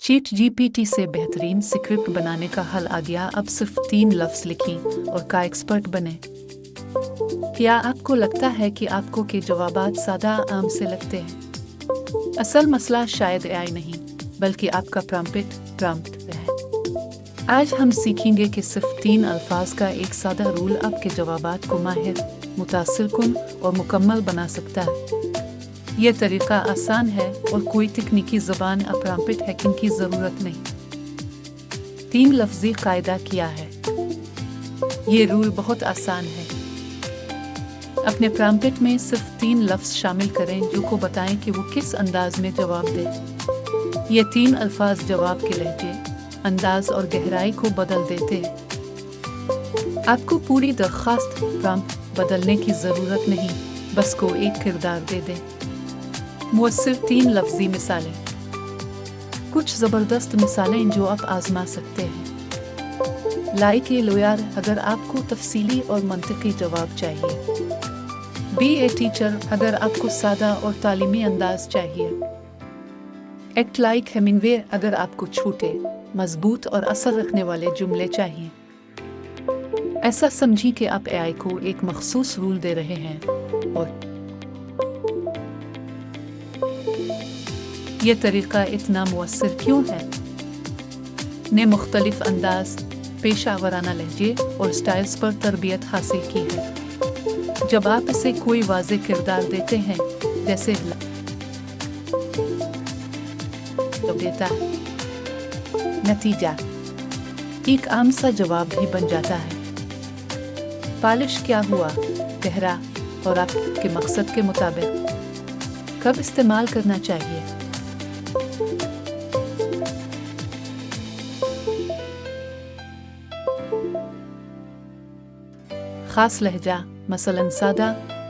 Chat GPT से बेहतरीन script बनाने का हल आ गया। अब सिर्फ 3 लफ्ज़ लिखें और का एक्सपर्ट बने। क्या आपको लगता है कि आपको के जवाबात सादा आम से लगते हैं? असल मसला शायद एआई नहीं, बल्कि आपका प्रॉम्प्ट है। आज हम सीखेंगे कि सिर्फ 3 अल्फाज का एक सादा रूल आपके जवाबात को माहिर, मुतासिरकुन और मुकम्मल बना सकता है। यह तरीका आसान है और कोई तकनीकी ज़बान प्रॉम्प्ट हैकिंग की ज़रूरत नहीं। 3 लफ्ज़ी कायदा किया है। ये रूल बहुत आसान है। अपने प्रॉम्प्ट में सिर्फ 3 लफ्ज़ शामिल करें जो को बताएं कि वो किस अंदाज में जवाब दे। ये 3 अल्फाज जवाब के लहजे, अंदाज और गहराई को बदल देते हैं। आपको पूरी दरख्वास्त प्रॉम्प्ट बदलने की ज़रूरत नहीं, बस को एक किरदार दे दें। मुअस्सिर 3 लफ्ज़ी मिसालें। कुछ ज़बरदस्त मिसालें जो आप आज़मा सकते हैं। लाइक ए लॉयर अगर आपको तफसीली और मंतिकी जवाब चाहिए। बी ए टीचर अगर आपको सादा और तालीमी अंदाज चाहिए। एक्ट लाइक हेमिंगवे अगर आपको छोटे, मजबूत और असर रखने वाले जुमले चाहिए। ऐसा समझिए कि आप एआई को एक मखसूस रूल दे रहे हैं और ये तरीका इतना मुअस्सिर क्यों है? ने मुख्तलिफ अंदाज, पेशावराना लहजे और स्टाइल्स पर तरबियत हासिल की है। जब आप इसे कोई वाज़े किरदार देते हैं, जैसे तो देता है, नतीजा एक आम सा जवाब भी बन जाता है। पालिश क्या हुआ? गहरा और आपके मकसद के मुताबिक। कब इस्तेमाल करना चाहिए? खास लहजा, मसलन सादा,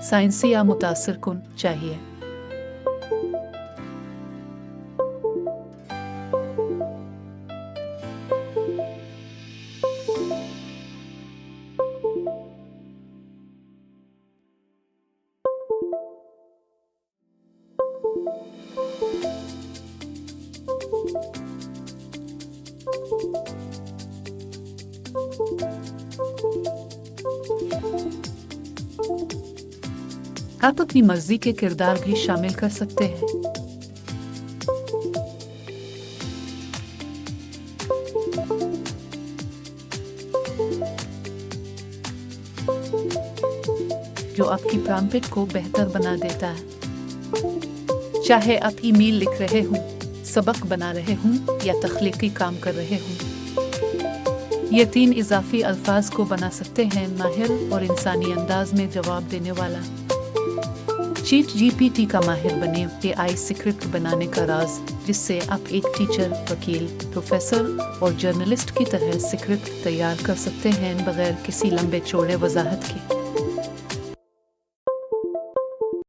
साइंसी या मुतासिर कुन चाहिए। आप अपनी मर्जी के किरदार भी शामिल कर सकते हैं। जो आपकी प्रॉम्प्ट को बेहतर बना देता है। चाहे आप ईमेल लिख रहे हों, सबक बना रहे हों या तख्लीकी काम कर रहे हों, ये 3 इजाफी अल्फाज को बना सकते हैं माहिर और इंसानी अंदाज में जवाब देने वाला। चैट जीपीटी का माहिर बने एआई स्क्रिप्ट बनाने का राज, जिससे आप एक टीचर, वकील, प्रोफेसर और जर्नलिस्ट की तरह स्क्रिप्ट तैयार कर सकते हैं बगैर किसी लंबे चौड़े वजाहत के।